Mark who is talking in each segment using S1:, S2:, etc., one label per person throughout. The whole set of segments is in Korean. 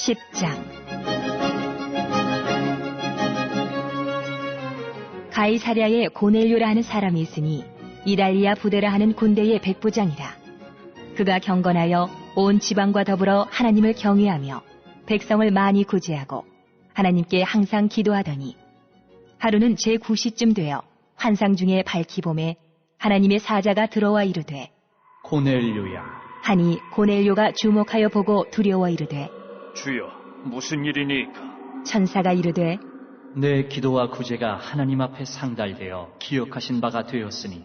S1: 10장. 가이사랴에 고넬료라 하는 사람이 있으니 이달리아 부대라 하는 군대의 백부장이라. 그가 경건하여 온 지방과 더불어 하나님을 경외하며 백성을 많이 구제하고 하나님께 항상 기도하더니 하루는 제9시쯤 되어 환상 중에 밝히 봄에 하나님의 사자가 들어와 이르되
S2: 고넬료야.
S1: 하니 고넬료가 주목하여 보고 두려워 이르되
S3: 주여, 무슨 일이니까?
S1: 천사가 이르되
S2: 내 기도와 구제가 하나님 앞에 상달되어 기억하신 바가 되었으니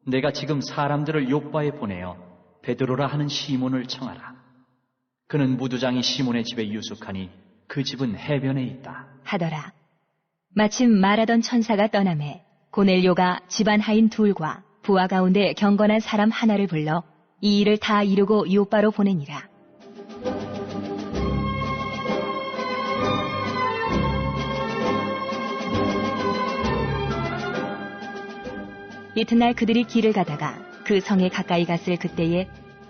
S2: 내가 지금 사람들을 요바에 보내어 베드로라 하는 시몬을 청하라. 그는 무두장이 시몬의 집에 유숙하니 그 집은 해변에 있다
S1: 하더라. 마침 말하던 천사가 떠나매 고넬료가 집안 하인 둘과 부하 가운데 경건한 사람 하나를 불러 이 일을 다 이루고 요바로 보내니라. 이튿날 그들이 길을 가다가 그 성에 가까이 갔을 그때에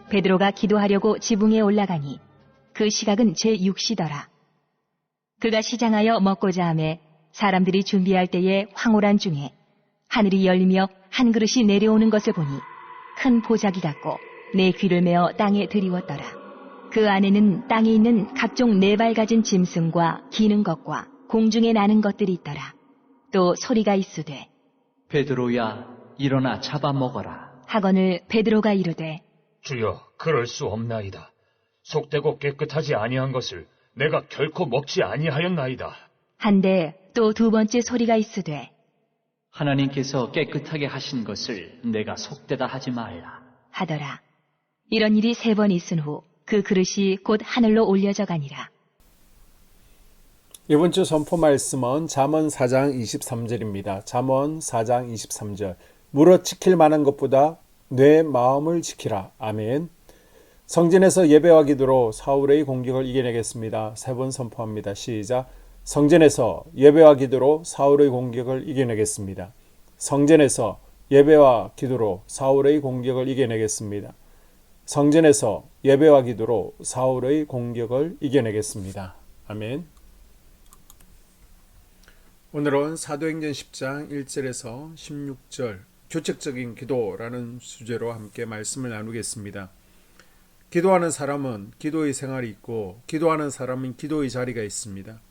S1: 베드로가 기도하려고 지붕에 올라가니 그 시각은 제6시더라. 그가 시장하여 먹고자 하매 사람들이 준비할 때에 황홀한 중에 하늘이 열리며 한 그릇이 내려오는 것을 보니 큰 보자기 같고 내 귀를 메어 땅에 들이웠더라. 그 안에는 땅에 있는 각종 네 발 가진 짐승과 기는 것과 공중에 나는 것들이 있더라. 또 소리가 있으되
S2: 베드로야, 일어나 잡아먹어라.
S1: 하거늘 베드로가 이르되
S3: 주여, 그럴 수 없나이다. 속되고 깨끗하지 아니한 것을 내가 결코 먹지 아니하였나이다.
S1: 한데 또 두 번째 소리가 있으되
S2: 하나님께서 깨끗하게 하신 것을 내가 속되다 하지 말라
S1: 하더라. 이런 일이 3번 있은 후 그 그릇이 곧 하늘로 올려져 가니라.
S4: 이번 주 선포 말씀은 잠언 4장 23절입니다. 잠언 4장 23절. 물어 지킬 만한 것보다 내 마음을 지키라. 아멘. 성전에서 예배와 기도로 사울의 공격을 이겨내겠습니다. 3번 선포합니다. 시작. 성전에서 예배와 기도로 사울의 공격을 이겨내겠습니다. 성전에서 예배와 기도로 사울의 공격을 이겨내겠습니다. 성전에서 예배와 기도로 사울의 공격을 이겨내겠습니다. 아멘. 오늘은 사도행전 10장 1절에서 16절 규칙적인 기도라는 주제로 함께 말씀을 나누겠습니다. 기도하는 사람은 기도의 생활이 있고 기도하는 사람은 기도의 자리가 있습니다.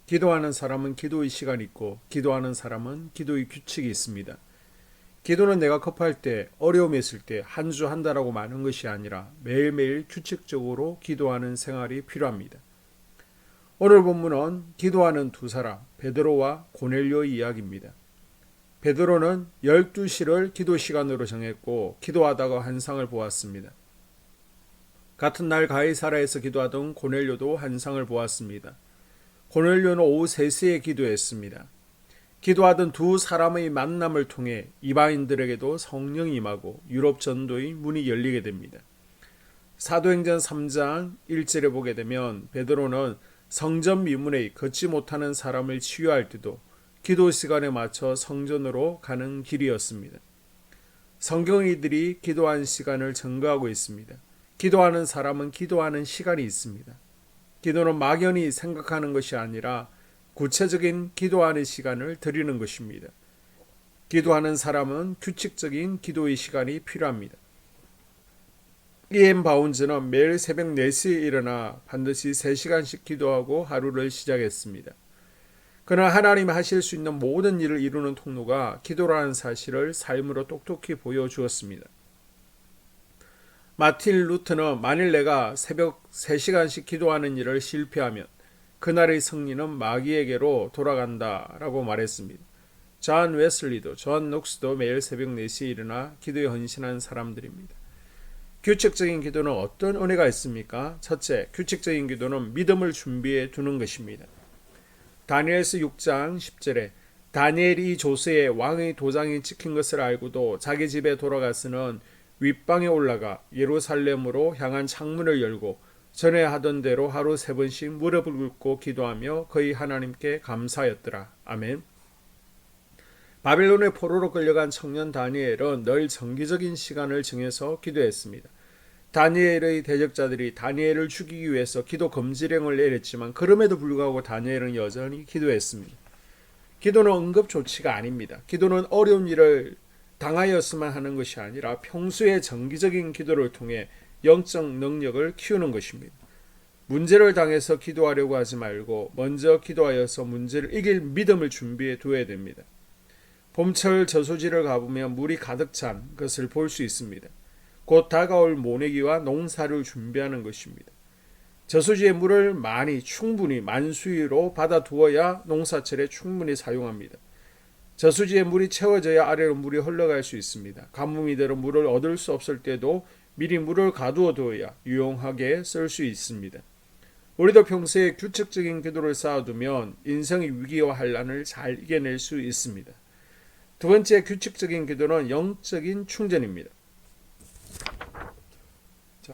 S4: 기도하는 사람은 기도의 시간이 있고 기도하는 사람은 기도의 규칙이 있습니다. 기도는 내가 급할 때, 어려움이 있을 때 한 주 한 달하고 많은 것이 아니라 매일매일 규칙적으로 기도하는 생활이 필요합니다. 오늘 본문은 기도하는 두 사람, 베드로와 고넬료의 이야기입니다. 베드로는 12시를 기도 시간으로 정했고 기도하다가 환상을 보았습니다. 같은 날 가이사랴에서 기도하던 고넬료도 환상을 보았습니다. 고넬료는 오후 3시에 기도했습니다. 기도하던 두 사람의 만남을 통해 이방인들에게도 성령이 임하고 유럽 전도의 문이 열리게 됩니다. 사도행전 3장 1절에 보게 되면 베드로는 성전 미문에 걷지 못하는 사람을 치유할 때도 기도 시간에 맞춰 성전으로 가는 길이었습니다. 성경이들이 기도한 시간을 증거하고 있습니다. 기도하는 사람은 기도하는 시간이 있습니다. 기도는 막연히 생각하는 것이 아니라 구체적인 기도하는 시간을 드리는 것입니다. 기도하는 사람은 규칙적인 기도의 시간이 필요합니다. E.M. 바운즈는 매일 새벽 4시에 일어나 반드시 3시간씩 기도하고 하루를 시작했습니다. 그는 하나님이 하실 수 있는 모든 일을 이루는 통로가 기도라는 사실을 삶으로 똑똑히 보여주었습니다. 마틴 루터는 만일 내가 새벽 3시간씩 기도하는 일을 실패하면 그날의 승리는 마귀에게로 돌아간다 라고 말했습니다. 존 웨슬리도 존 녹스도 매일 새벽 4시에 일어나 기도에 헌신한 사람들입니다. 규칙적인 기도는 어떤 은혜가 있습니까? 첫째, 규칙적인 기도는 믿음을 준비해 두는 것입니다. 다니엘서 6장 10절에 다니엘이 조서에 왕의 도장이 찍힌 것을 알고도 자기 집에 돌아가서는 윗방에 올라가 예루살렘으로 향한 창문을 열고 전에 하던 대로 하루 3번씩 무릎을 꿇고 기도하며 거의 하나님께 감사하였더라. 아멘. 바빌론의 포로로 끌려간 청년 다니엘은 늘 정기적인 시간을 정해서 기도했습니다. 다니엘의 대적자들이 다니엘을 죽이기 위해서 기도 금지령을 내렸지만 그럼에도 불구하고 다니엘은 여전히 기도했습니다. 기도는 응급조치가 아닙니다. 기도는 어려운 일을 당하였으면 하는 것이 아니라 평소에 정기적인 기도를 통해 영적 능력을 키우는 것입니다. 문제를 당해서 기도하려고 하지 말고 먼저 기도하여서 문제를 이길 믿음을 준비해 두어야 됩니다. 봄철 저수지를 가보면 물이 가득 찬 것을 볼 수 있습니다. 곧 다가올 모내기와 농사를 준비하는 것입니다. 저수지의 물을 충분히 만수위로 받아두어야 농사철에 충분히 사용합니다. 저수지의 물이 채워져야 아래로 물이 흘러갈 수 있습니다. 가뭄이대로 물을 얻을 수 없을 때도 미리 물을 가두어 두어야 유용하게 쓸 수 있습니다. 우리도 평소에 규칙적인 기도를 쌓아두면 인생의 위기와 환난을 잘 이겨낼 수 있습니다. 두 번째 규칙적인 기도는 영적인 충전입니다.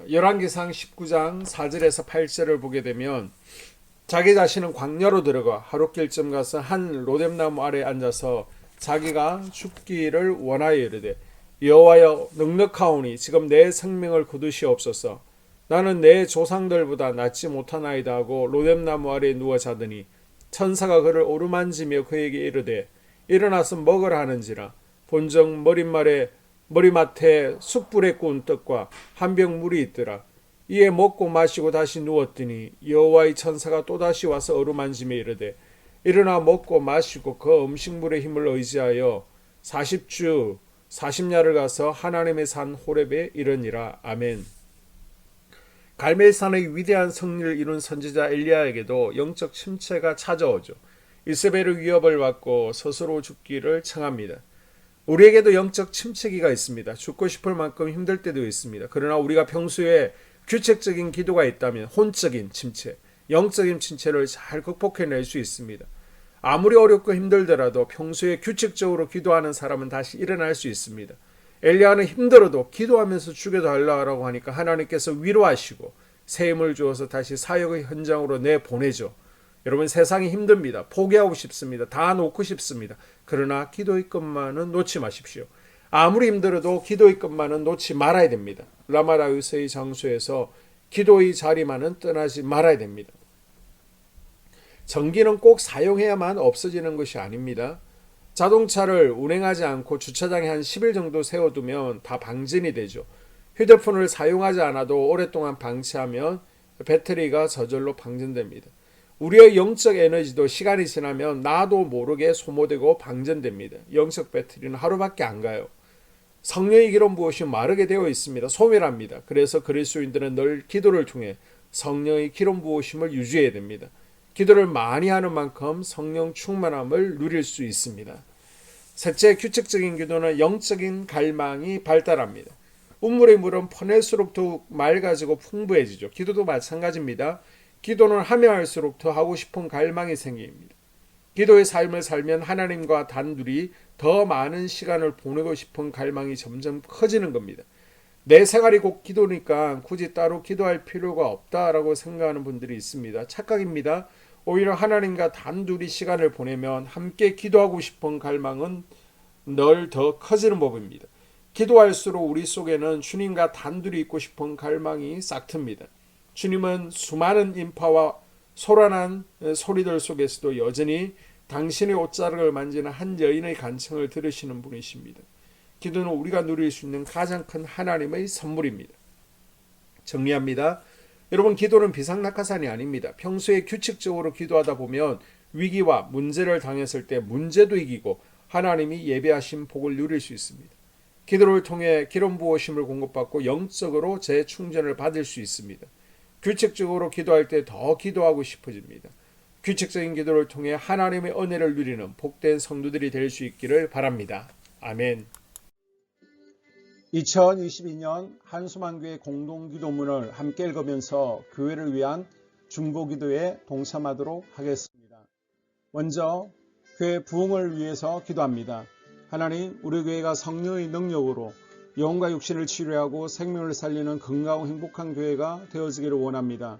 S4: 열왕기상 19장 4절에서 8절을 보게 되면 자기 자신은 광야로 들어가 하룻길쯤 가서 한 로뎀나무 아래에 앉아서 자기가 죽기를 원하여 이르되 여호와여 넉넉하오니 지금 내 생명을 거두시옵소서. 나는 내 조상들보다 낫지 못하나이다 하고 로뎀나무 아래에 누워 자더니 천사가 그를 오르만지며 그에게 이르되 일어나서 먹으라 하는지라. 본정 머리맡에 숯불에 구운 떡과 한 병 물이 있더라. 이에 먹고 마시고 다시 누웠더니 여호와의 천사가 또다시 와서 어루만지며 이르되 일어나 먹고 마시고 그 음식물의 힘을 의지하여 40주 40야를 가서 하나님의 산 호렙에 이르니라. 아멘. 갈멜산의 위대한 승리를 이룬 선지자 엘리야에게도 영적 침체가 찾아오죠. 이세벨의 위협을 받고 스스로 죽기를 청합니다. 우리에게도 영적 침체기가 있습니다. 죽고 싶을 만큼 힘들 때도 있습니다. 그러나 우리가 평소에 규칙적인 기도가 있다면 혼적인 침체, 영적인 침체를 잘 극복해낼 수 있습니다. 아무리 어렵고 힘들더라도 평소에 규칙적으로 기도하는 사람은 다시 일어날 수 있습니다. 엘리야는 힘들어도 기도하면서 죽여달라고 하니까 하나님께서 위로하시고 새 힘을 주어서 다시 사역의 현장으로 내보내죠. 여러분, 세상이 힘듭니다. 포기하고 싶습니다. 다 놓고 싶습니다. 그러나 기도의 것만은 놓지 마십시오. 아무리 힘들어도 기도의 것만은 놓지 말아야 됩니다. 라마라유스의 장소에서 기도의 자리만은 떠나지 말아야 됩니다. 전기는 꼭 사용해야만 없어지는 것이 아닙니다. 자동차를 운행하지 않고 주차장에 한 10일 정도 세워두면 다 방전이 되죠. 휴대폰을 사용하지 않아도 오랫동안 방치하면 배터리가 저절로 방전됩니다. 우리의 영적 에너지도 시간이 지나면 나도 모르게 소모되고 방전됩니다. 영적 배터리는 하루밖에 안 가요. 성령의 기름 부으심 마르게 되어 있습니다. 소멸합니다. 그래서 그리스도인들은 늘 기도를 통해 성령의 기름 부으심을 유지해야 됩니다. 기도를 많이 하는 만큼 성령 충만함을 누릴 수 있습니다. 셋째, 규칙적인 기도는 영적인 갈망이 발달합니다. 우물의 물은 퍼낼수록 더욱 맑아지고 풍부해지죠. 기도도 마찬가지입니다. 기도는 하면 할수록 더 하고 싶은 갈망이 생깁니다. 기도의 삶을 살면 하나님과 단둘이 더 많은 시간을 보내고 싶은 갈망이 점점 커지는 겁니다. 내 생활이 곧 기도니까 굳이 따로 기도할 필요가 없다라고 생각하는 분들이 있습니다. 착각입니다. 오히려 하나님과 단둘이 시간을 보내면 함께 기도하고 싶은 갈망은 늘 더 커지는 법입니다. 기도할수록 우리 속에는 주님과 단둘이 있고 싶은 갈망이 싹틉니다. 주님은 수많은 인파와 소란한 소리들 속에서도 여전히 당신의 옷자락을 만지는 한 여인의 간청을 들으시는 분이십니다. 기도는 우리가 누릴 수 있는 가장 큰 하나님의 선물입니다. 정리합니다. 여러분, 기도는 비상낙하산이 아닙니다. 평소에 규칙적으로 기도하다 보면 위기와 문제를 당했을 때 문제도 이기고 하나님이 예배하신 복을 누릴 수 있습니다. 기도를 통해 기름 부으심을 공급받고 영적으로 재충전을 받을 수 있습니다. 규칙적으로 기도할 때 더 기도하고 싶어집니다. 규칙적인 기도를 통해 하나님의 은혜를 누리는 복된 성도들이 될 수 있기를 바랍니다. 아멘.
S5: 2022년 한수만교회 공동기도문을 함께 읽으면서 교회를 위한 중보기도에 동참하도록 하겠습니다. 먼저 교회 부흥을 위해서 기도합니다. 하나님, 우리 교회가 성령의 능력으로 영과 육신을 치료하고 생명을 살리는 건강하고 행복한 교회가 되어지기를 원합니다.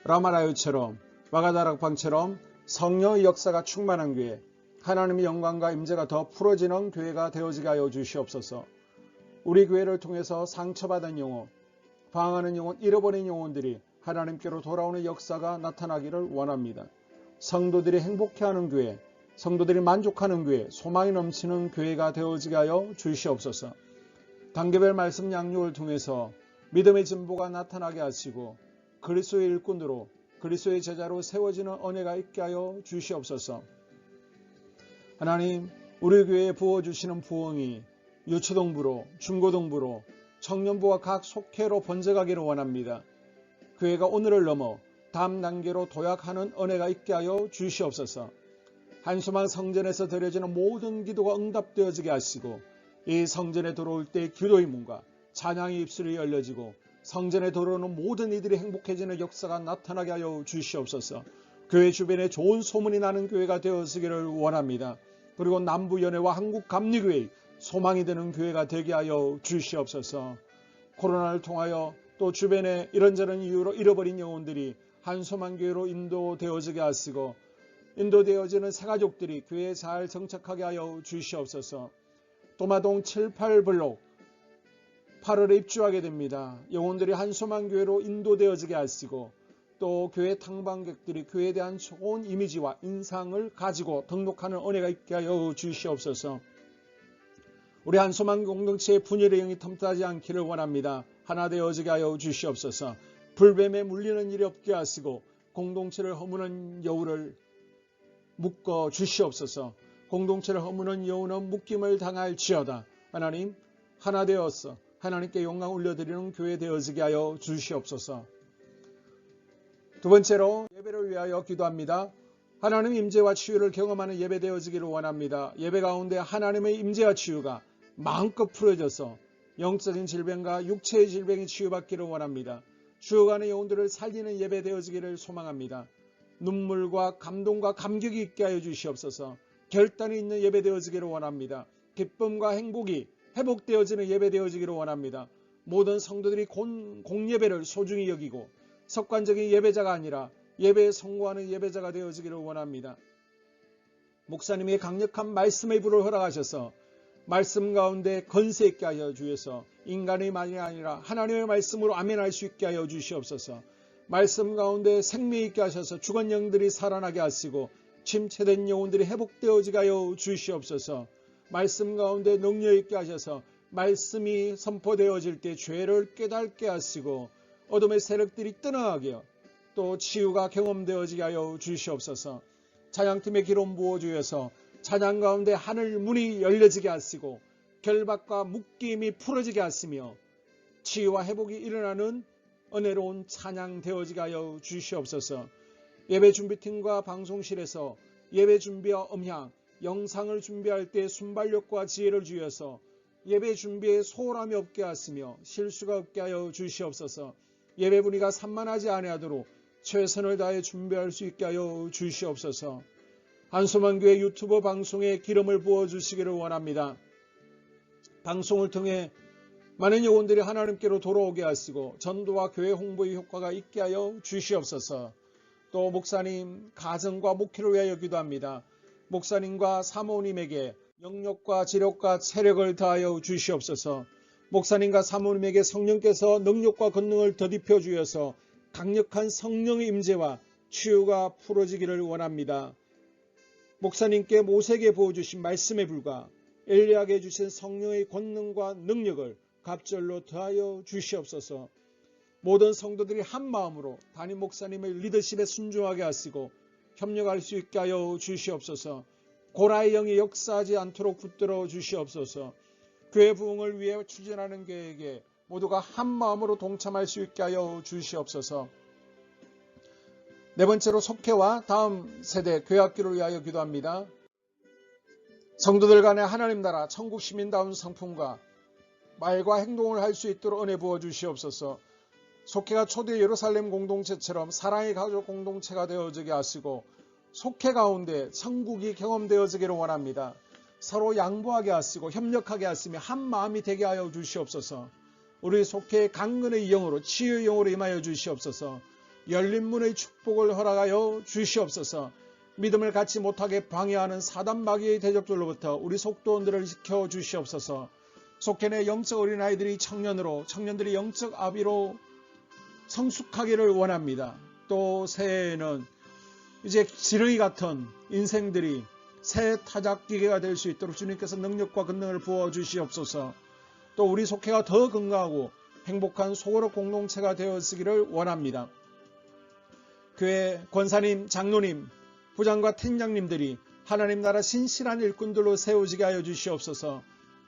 S5: 라마라유처럼 마가다락방처럼 성령의 역사가 충만한 교회, 하나님의 영광과 임재가 더 풀어지는 교회가 되어지게 하여 주시옵소서. 우리 교회를 통해서 상처받은 영혼, 방황하는 영혼, 잃어버린 영혼들이 하나님께로 돌아오는 역사가 나타나기를 원합니다. 성도들이 행복해하는 교회, 성도들이 만족하는 교회, 소망이 넘치는 교회가 되어지게 하여 주시옵소서. 단계별 말씀 양육을 통해서 믿음의 진보가 나타나게 하시고 그리스도의 일꾼으로 그리스도의 제자로 세워지는 은혜가 있게 하여 주시옵소서. 하나님, 우리 교회에 부어주시는 부흥이 유초동부로, 중고동부로, 청년부와 각 속회로 번져가기를 원합니다. 교회가 오늘을 넘어 다음 단계로 도약하는 은혜가 있게 하여 주시옵소서. 한수만 성전에서 드려지는 모든 기도가 응답되어지게 하시고 이 성전에 들어올 때 기도의 문과 찬양의 입술이 열려지고 성전에 들어오는 모든 이들이 행복해지는 역사가 나타나게 하여 주시옵소서. 교회 주변에 좋은 소문이 나는 교회가 되어지기를 원합니다. 그리고 남부연회와 한국감리교회의 소망이 되는 교회가 되게 하여 주시옵소서. 코로나를 통하여 또 주변에 이런저런 이유로 잃어버린 영혼들이 한소만교회로 인도되어지게 하시고 인도되어지는 새가족들이 교회에 잘 정착하게 하여 주시옵소서. 도마동 7, 8블록 8월에 입주하게 됩니다. 영혼들이 한소만교회로 인도되어지게 하시고 또 교회 탕방객들이 교회에 대한 좋은 이미지와 인상을 가지고 등록하는 은혜가 있게 하여 주시옵소서. 우리 한소만 공동체의 분열의 영이 틈타지 않기를 원합니다. 하나 되어지게 하여 주시옵소서. 불뱀에 물리는 일이 없게 하시고 공동체를 허무는 여우를 묶어 주시옵소서. 공동체를 허무는 여우는 묶임을 당할지어다. 하나님, 하나 되어서 하나님께 영광 올려드리는 교회 되어지게 하여 주시옵소서. 두 번째로 예배를 위하여 기도합니다. 하나님 임재와 치유를 경험하는 예배 되어지기를 원합니다. 예배 가운데 하나님의 임재와 치유가 마음껏 풀어져서 영적인 질병과 육체의 질병이 치유받기를 원합니다. 죽어가는 영혼들을 살리는 예배 되어지기를 소망합니다. 눈물과 감동과 감격이 있게 하여 주시옵소서. 결단이 있는 예배 되어지기를 원합니다. 기쁨과 행복이 회복되어지는 예배 되어지기를 원합니다. 모든 성도들이 공예배를 소중히 여기고 석관적인 예배자가 아니라 예배에 성공하는 예배자가 되어지기를 원합니다. 목사님의 강력한 말씀의 불을 허락하셔서 말씀 가운데 건세 있게 하여 주셔서 인간의 말이 아니라 하나님의 말씀으로 아멘할 수 있게 하여 주시옵소서. 말씀 가운데 생명 있게 하셔서 죽은 영들이 살아나게 하시고 침체된 영혼들이 회복되어지게 하여 주시옵소서. 말씀 가운데 능력 있게 하셔서 말씀이 선포되어질 때 죄를 깨닫게 하시고 어둠의 세력들이 떠나가게 또 치유가 경험되어지게 하여 주시옵소서. 찬양팀의 기름 부어주셔서 찬양 가운데 하늘 문이 열려지게 하시고 결박과 묶임이 풀어지게 하시며 치유와 회복이 일어나는 은혜로운 찬양 되어지게 하여 주시옵소서. 예배 준비팀과 방송실에서 예배 준비와 음향, 영상을 준비할 때 순발력과 지혜를 주셔서 예배 준비에 소홀함이 없게 하시며 실수가 없게 하여 주시옵소서. 예배 분위기가 산만하지 아니하도록 최선을 다해 준비할 수 있게 하여 주시옵소서. 한소만교회 유튜브 방송에 기름을 부어주시기를 원합니다. 방송을 통해 많은 영혼들이 하나님께로 돌아오게 하시고 전도와 교회 홍보의 효과가 있게 하여 주시옵소서. 또 목사님 가정과 목회를 위하여 기도합니다. 목사님과 사모님에게 영력과 지력과 체력을 다하여 주시옵소서. 목사님과 사모님에게 성령께서 능력과 권능을 더딥혀 주셔서 강력한 성령의 임재와 치유가 풀어지기를 원합니다. 목사님께 모세에게 부어주신 말씀의 불과 엘리야에게 주신 성령의 권능과 능력을 갑절로 더하여 주시옵소서. 모든 성도들이 한 마음으로 담임 목사님의 리더십에 순종하게 하시고 협력할 수 있게 하여 주시옵소서. 고라의 영이 역사하지 않도록 붙들어 주시옵소서. 교회 부흥을 위해 추진하는 교회에게 모두가 한 마음으로 동참할 수 있게 하여 주시옵소서. 네 번째로 속회와 다음 세대 교회학교를 위하여 기도합니다. 성도들 간의 하나님 나라 천국 시민다운 성품과 말과 행동을 할 수 있도록 은혜 부어 주시옵소서. 속회가 초대 예루살렘 공동체처럼 사랑의 가족 공동체가 되어지게 하시고 속회 가운데 천국이 경험되어지기를 원합니다. 서로 양보하게 하시고 협력하게 하시며 한 마음이 되게 하여 주시옵소서. 우리 속회의 강건의 영으로 치유의 영으로 임하여 주시옵소서. 열린 문의 축복을 허락하여 주시옵소서. 믿음을 갖지 못하게 방해하는 사단 마귀의 대적들로부터 우리 속도원들을 지켜 주시옵소서. 속해 영적 어린아이들이 청년으로, 청년들이 영적 아비로 성숙하기를 원합니다. 또 새해에는 이제 지렁이 같은 인생들이 새 타작기계가 될 수 있도록 주님께서 능력과 권능을 부어주시옵소서. 또 우리 속해가 더 건강하고 행복한 소그룹 공동체가 되었으기를 원합니다. 교회 권사님, 장로님, 부장과 팀장님들이 하나님 나라 신실한 일꾼들로 세워지게 하여 주시옵소서.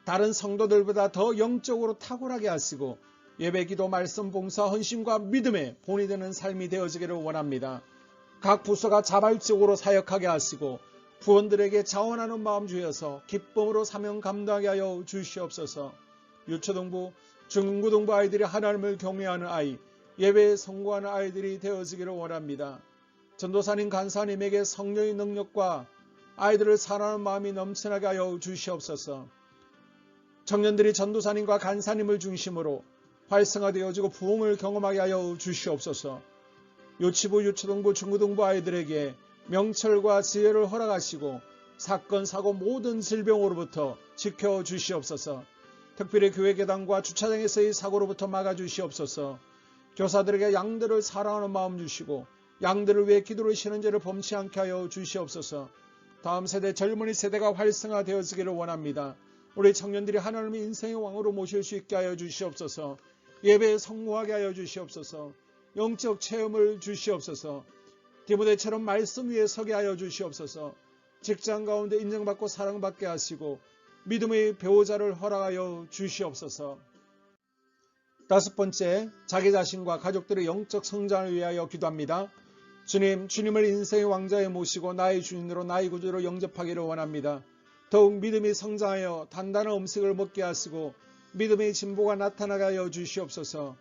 S5: 다른 성도들보다 더 영적으로 탁월하게 하시고 예배, 기도, 말씀, 봉사, 헌신과 믿음에 본이 되는 삶이 되어지기를 원합니다. 각 부서가 자발적으로 사역하게 하시고 부원들에게 자원하는 마음 주여서 기쁨으로 사명 감당하게 하여 주시옵소서. 유초등부, 중고등부 아이들이 하나님을 경외하는 아이, 예배에 성공하는 아이들이 되어지기를 원합니다. 전도사님, 간사님에게 성령의 능력과 아이들을 사랑하는 마음이 넘쳐나게 하여 주시옵소서. 청년들이 전도사님과 간사님을 중심으로 활성화되어지고 부흥을 경험하게 하여 주시옵소서. 유치부, 유초등부, 중고등부 아이들에게 명철과 지혜를 허락하시고 사건, 사고, 모든 질병으로부터 지켜주시옵소서. 특별히 교회 계단과 주차장에서의 사고로부터 막아주시옵소서. 교사들에게 양들을 사랑하는 마음 주시고 양들을 위해 기도를 쉬는 죄를 범치 않게 하여 주시옵소서. 다음 세대, 젊은이 세대가 활성화되어지기를 원합니다. 우리 청년들이 하나님의 인생의 왕으로 모실 수 있게 하여 주시옵소서. 예배에 성공하게 하여 주시옵소서. 영적 체험을 주시옵소서. 디모데처럼 말씀 위에 서게 하여 주시옵소서. 직장 가운데 인정받고 사랑받게 하시고 믿음의 배우자를 허락하여 주시옵소서. 다섯 번째, 자기 자신과 가족들의 영적 성장을 위하여 기도합니다. 주님, 주님을 인생의 왕자에 모시고 나의 주인으로, 나의 구주로 영접하기를 원합니다. 더욱 믿음이 성장하여 단단한 음식을 먹게 하시고 믿음의 진보가 나타나게 하여 주시옵소서.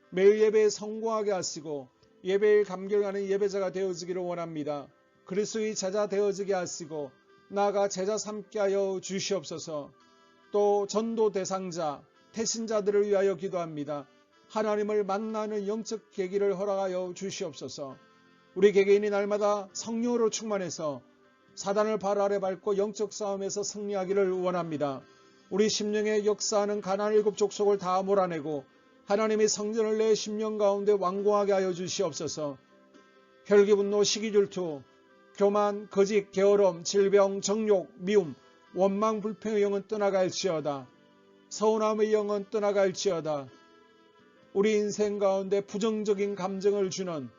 S5: 매일 예배에 성공하게 하시고 예배에 감격하는 예배자가 되어지기를 원합니다. 그리스도의 제자 되어지게 하시고 나아가 제자 삼게 하여 주시옵소서. 또 전도 대상자, 태신자들을 위하여 기도합니다. 하나님을 만나는 영적 계기를 허락하여 주시옵소서. 우리 개개인이 날마다 성령으로 충만해서 사단을 발 아래 밟고 영적 싸움에서 승리하기를 원합니다. 우리 심령에 역사하는 가나안 7 족속을 다 몰아내고 하나님의 성전을 내 심령 가운데 완공하게 하여 주시옵소서. 혈기, 분노, 시기, 질투, 교만, 거짓, 게으름, 질병, 정욕, 미움, 원망, 불평의 영은 떠나갈지어다. 서운함의 영은 떠나갈지어다. 우리 인생 가운데 부정적인 감정을 주는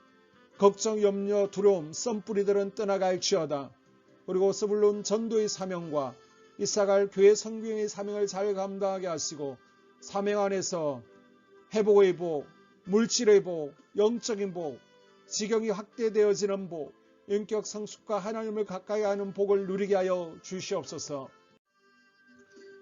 S5: 걱정, 염려, 두려움, 썸뿌리들은 떠나갈지어다. 그리고 스불론 전도의 사명과 이사갈 교회 성경의 사명을 잘 감당하게 하시고 사명 안에서 회복의 복, 물질의 복, 영적인 복, 지경이 확대되어지는 복, 인격 성숙과 하나님을 가까이 하는 복을 누리게 하여 주시옵소서.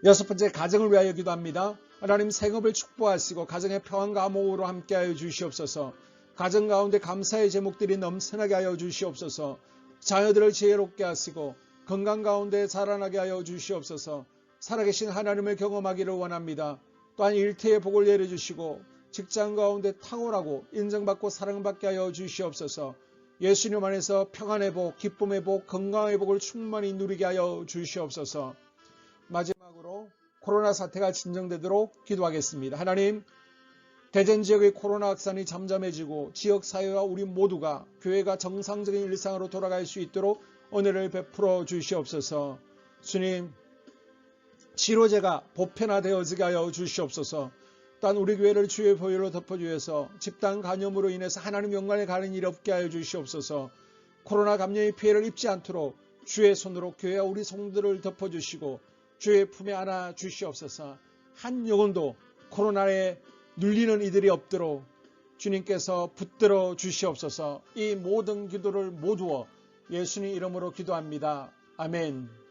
S5: 여섯 번째, 가정을 위하여 기도합니다. 하나님, 생업을 축복하시고 가정의 평안과 암호로 함께하여 주시옵소서. 가정 가운데 감사의 제목들이 넘쳐나게 하여 주시옵소서. 자녀들을 지혜롭게 하시고 건강 가운데 자라나게 하여 주시옵소서. 살아계신 하나님을 경험하기를 원합니다. 또한 일태의 복을 내려주시고 직장 가운데 탁월하고 인정받고 사랑받게 하여 주시옵소서. 예수님 안에서 평안의 복, 기쁨의 복, 건강의 복을 충만히 누리게 하여 주시옵소서. 마지막으로 코로나 사태가 진정되도록 기도하겠습니다. 하나님, 대전 지역의 코로나 확산이 잠잠해지고 지역사회와 우리 모두가 교회가 정상적인 일상으로 돌아갈 수 있도록 은혜를 베풀어 주시옵소서. 주님, 치료제가 보편화되어지게 하여 주시옵소서. 또한 우리 교회를 주의 보혈로 덮어주셔서 집단 감염으로 인해서 하나님 영광에 가는 일 없게 하여 주시옵소서. 코로나 감염의 피해를 입지 않도록 주의 손으로 교회와 우리 성도들을 덮어주시고 주의 품에 안아 주시옵소서. 한 영혼도 코로나에 눌리는 이들이 없도록 주님께서 붙들어 주시옵소서. 이 모든 기도를 모두어 예수님 이름으로 기도합니다. 아멘.